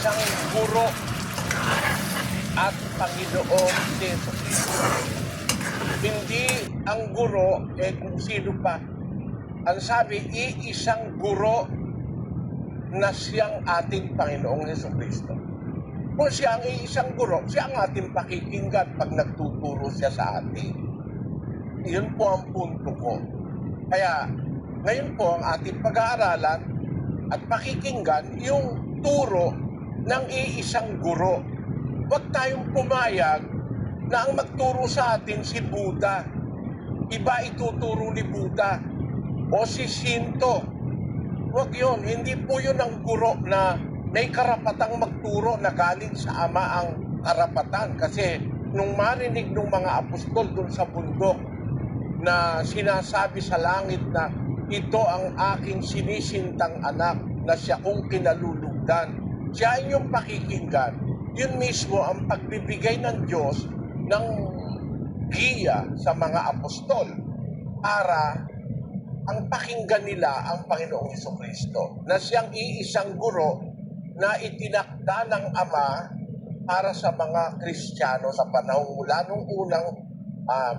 isang guro at Panginoong Jesucristo. Hindi ang guro kung sino pa. Ang sabi, iisang guro na siyang ating Panginoong Jesucristo. Kung siya ang iisang guro, siya ang ating pakikinggan pag nagtuturo siya sa atin. Iyon po ang punto ko. Kaya, ngayon po ang ating pag-aaralan at pakikinggan yung turo ng iisang guro. Huwag tayong pumayag na ang magturo sa atin si Buddha. Iba ituturo ni Buddha o si Shinto. Huwag yun. Hindi po yun ang guro na may karapatang magturo na galing sa Ama ang karapatan. Kasi nung marinig ng mga apostol dun sa bundok na sinasabi sa langit na ito ang aking sinisintang anak na siya kong kinalulugdan, siya inyong pakikinggan. Yun mismo ang pagbibigay ng Diyos ng giya sa mga apostol para ang pakinggan nila ang Panginoong Jesucristo na siyang iisang guro na itinakda ng Ama para sa mga Kristiyano sa panahon mula nung unang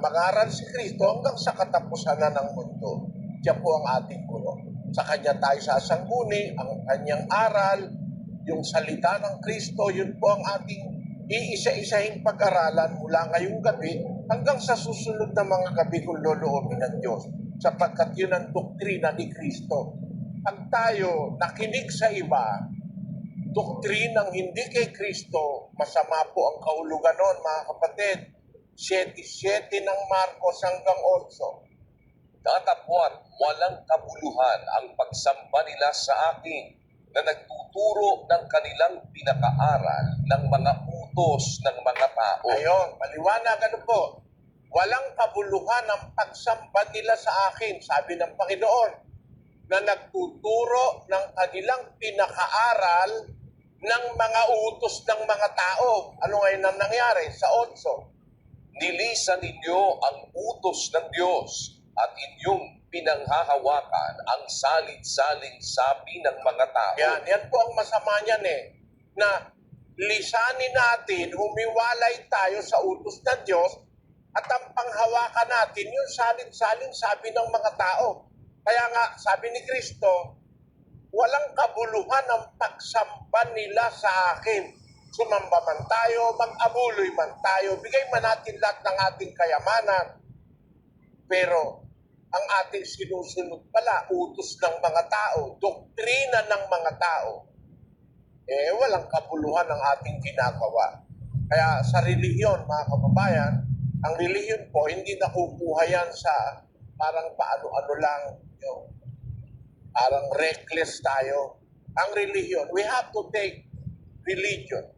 mangaral si Kristo hanggang sa katapusan na ng mundo. Siya po ang ating guro. Sa Kanya tayo sasangguni, ang Kanyang aral, yung salita ng Kristo, yun po ang ating iisa-isahing pag-aralan mula ngayong gabi hanggang sa susunod na mga gabi kung loloobin ng Diyos. Sapagkat yun ang doktrina ni Kristo. Pag tayo nakinig sa iba, doktrinang hindi kay Kristo, masama po ang kahulugan nun, mga kapatid. 7:7 ng Marcos hanggang 8. Datapwat walang kabuluhan ang pagsamba nila sa akin na nagtuturo ng kanilang pinakaaral ng mga utos ng mga tao. Ayon, maliwanag ano po. Walang kabuluhan ang pagsamba nila sa akin, sabi ng Panginoon, na nagtuturo ng kanilang pinakaaral ng mga utos ng mga tao. Ano ngayon ang nangyari sa 8? Nilisan ninyo ang utos ng Diyos at inyong pinanghahawakan ang salit-saling sabi ng mga tao. Yan po ang masama niyan na lisanin natin, humiwalay tayo sa utos ng Diyos at ang panghawakan natin yung salit-saling sabi ng mga tao. Kaya nga, sabi ni Kristo, walang kabuluhan ang pagsamba nila sa akin. Sumamba man tayo, mag-abuloy man tayo, bigay man natin lahat ng ating kayamanan. Pero ang ating sinusunod pala, utos ng mga tao, doktrina ng mga tao, walang kabuluhan ang ating ginagawa. Kaya sa relihiyon, mga kababayan, ang relihiyon po, hindi nakukuha yan sa parang paano-ano lang, parang reckless tayo. Ang relihiyon, we have to take religion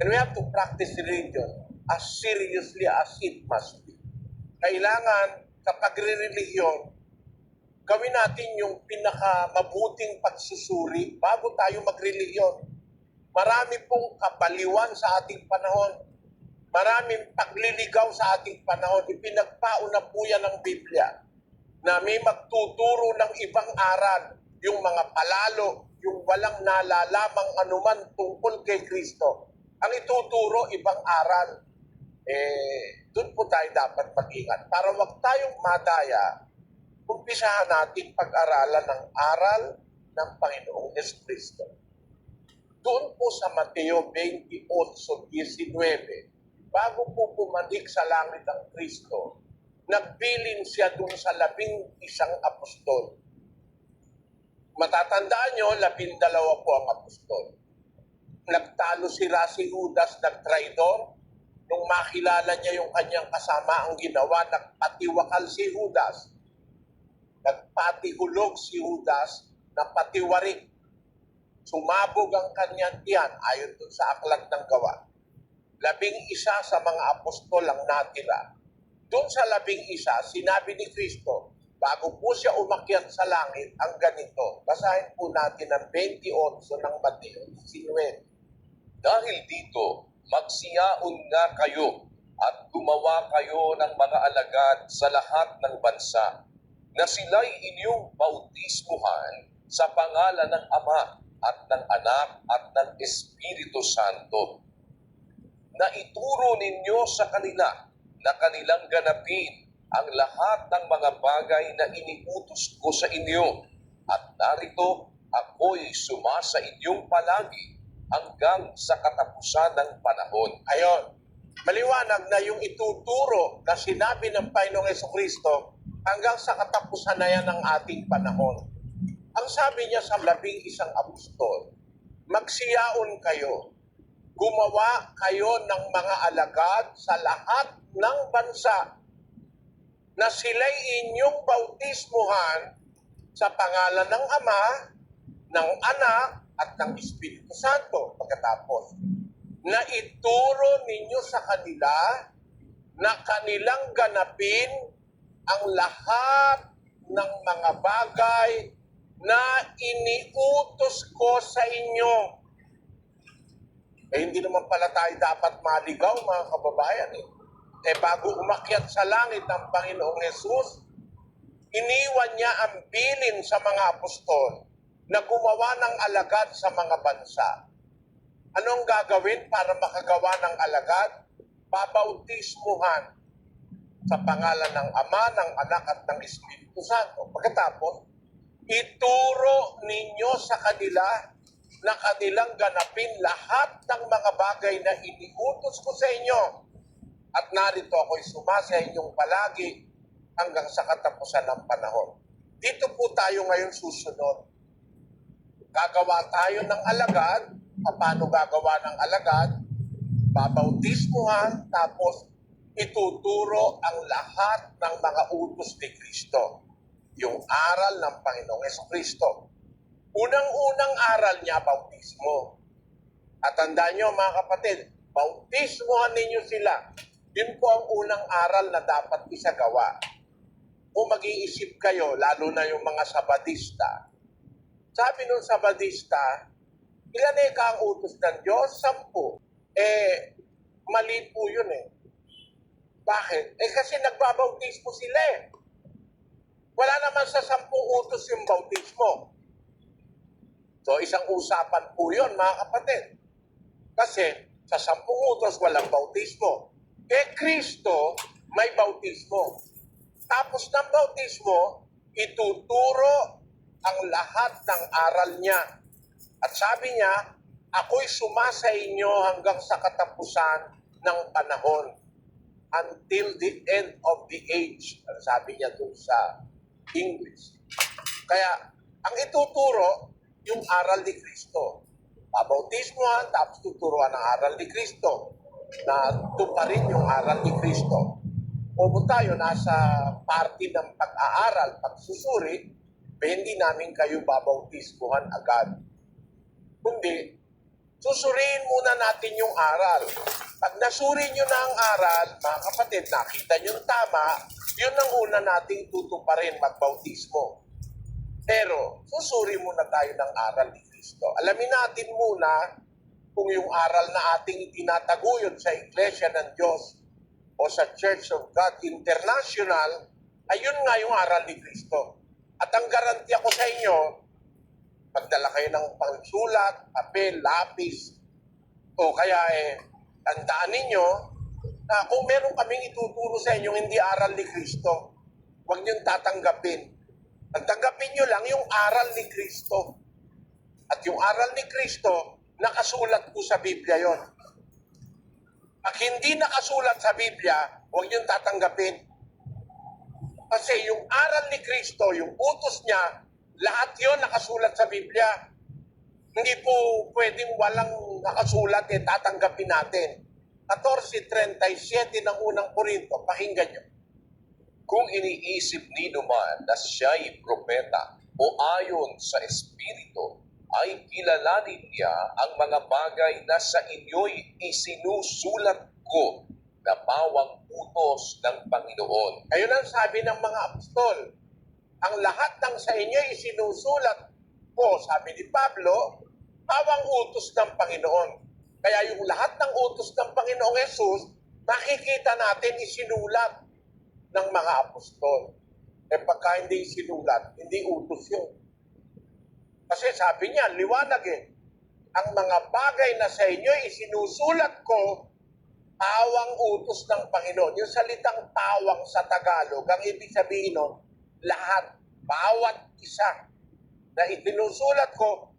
and we have to practice religion as seriously as it must be. Kailangan sa pagre-relihiyon, gawin natin yung pinakamabuting pagsusuri bago tayo mag-relihiyon. Marami pong kabaliwan sa ating panahon. Maraming pagliligaw sa ating panahon. Ipinagpauna po yan ng Biblia na may magtuturo ng ibang aral, yung mga palalo, yung walang nalalamang anuman tungkol kay Kristo. Ang ituturo, ibang aral. Doon po tayo dapat mag-ingat. Para wag tayong madaya, umpisahan natin pag-aralan ng aral ng Panginoong Jesucristo. Doon po sa Mateo 28:19, bago po pumanik sa langit ang Kristo, nagbilin siya doon sa 11 apostol. Matatandaan nyo, 12 po ang apostol. Nagtalo si Judas, nagtraidor. Nung makilala niya yung kanyang kasama ang ginawa, nagpatiwakal si Judas. Nagpatihulog si Judas na patiwarik. Sumabog ang kanyang tiyan ayon dun sa aklat ng gawa. 11 sa mga apostol ang natira. Doon sa 11, sinabi ni Kristo, bago po siya umakyat sa langit, ang ganito. Basahin po natin ang 28 ng Mateo 19. Dahil dito, magsiyaon nga kayo at gumawa kayo ng mga alagad sa lahat ng bansa na sila'y inyong bautismuhan sa pangalan ng Ama at ng Anak at ng Espiritu Santo. Na ituro ninyo sa kanila na kanilang ganapin ang lahat ng mga bagay na iniutos ko sa inyo. At narito, ako'y sumasa inyong palagi hanggang sa katapusan ng panahon. Ayon, maliwanag na yung ituturo na sinabi ng Panginoong Jesucristo hanggang sa katapusan na yan ng ating panahon. Ang sabi niya sa 11 apostol, magsiyaon kayo, gumawa kayo ng mga alagad sa lahat ng bansa na sila'y inyong bautismuhan sa pangalan ng Ama, ng Anak, at ng Espiritu Santo. Pagkatapos, na ituro ninyo sa kanila na kanilang ganapin ang lahat ng mga bagay na iniutos ko sa inyo. Hindi naman pala tayo dapat maligaw, mga kababayan. Bago umakyat sa langit ang Panginoong Yesus, iniwan niya ang bilin sa mga apostol na gumawa ng alagad sa mga bansa. Anong gagawin para makagawa ng alagad? Babautismuhan sa pangalan ng Ama, ng Anak at ng Espiritu Santo. Pagkatapos, ituro ninyo sa kanila na kanilang ganapin lahat ng mga bagay na iniutos ko sa inyo. At narito ako'y sumasa inyong palagi hanggang sa katapusan ng panahon. Dito po tayo ngayon susunod. Gagawa tayo ng alagad. Paano gagawa ng alagad? Babautismuhan, tapos ituturo ang lahat ng mga utos ni Kristo. Yung aral ng Panginoong Jesucristo. Unang-unang aral niya, bautismo. At tandaan nyo mga kapatid, bautismuhan ninyo sila. Yun po ang unang aral na dapat isagawa. Kung mag-iisip kayo, lalo na yung mga Sabadista, sabi nung Sabadista, ilan ang utos ng Diyos? 10. Mali po yun Bakit? Kasi nagbabautismo sila Wala naman sa 10 utos yung bautismo. So, isang usapan po yun, mga kapatid. Kasi, sa 10 utos, walang bautismo. Kristo, may bautismo. Tapos ng bautismo, ituturo ang lahat ng aral niya. At sabi niya, ako'y sumasa inyo hanggang sa katapusan ng panahon. Until the end of the age. Sabi niya dun sa English. Kaya, ang ituturo, yung aral ni Kristo. Babautismuhan, tapos tuturuan ang aral ni Kristo. Na tuparin yung aral ni Kristo. Kung tayo nasa party ng pag-aaral, pagsusuri, hindi namin kayo babautismuhan agad. Kundi, susuriin muna natin yung aral. Pag nasuri nyo na ang aral, mga kapatid, nakita nyo tama, yun ang una nating tutuparin, magbautismo. Pero, susuri muna tayo ng aral ni Kristo. Alamin natin muna kung yung aral na ating itinataguyod sa Iglesia ng Diyos o sa Church of God International, ayun nga yung aral ni Kristo. At ang garantiya ko sa inyo, magdala kayo ng pangsulat, papel, lapis, o kaya tandaan ninyo na kung meron kaming ituturo sa inyo hindi aral ni Kristo, huwag niyong tatanggapin. Tanggapin niyo lang yung aral ni Kristo. At yung aral ni Kristo, nakasulat po sa Biblia yon. Pag hindi nakasulat sa Biblia, huwag niyong tatanggapin. Kasi yung aral ni Kristo, yung utos niya, lahat yon nakasulat sa Biblia. Hindi po pwedeng walang nakasulat tatanggapin natin. 14:37 ng unang Korinto, pakinggan niyo. Kung iniisip ni naman na siya'y propeta o ayon sa Espiritu, ay kilalanin niya ang mga bagay na sa inyo'y isinusulat ko na pawang utos ng Panginoon. Ayun ang sabi ng mga apostol. Ang lahat ng sa inyo'y isinusulat ko, sabi ni Pablo, pawang utos ng Panginoon. Kaya yung lahat ng utos ng Panginoong Jesus, makikita natin isinulat ng mga apostol. Pagka hindi isinulat, hindi utos yun. Kasi sabi niya, liwanag eh. Ang mga bagay na sa inyo isinusulat ko, tawang utos ng Panginoon. Yung salitang tawang sa Tagalog, ang ibig sabihin nun, lahat, bawat isa na itinusulat ko,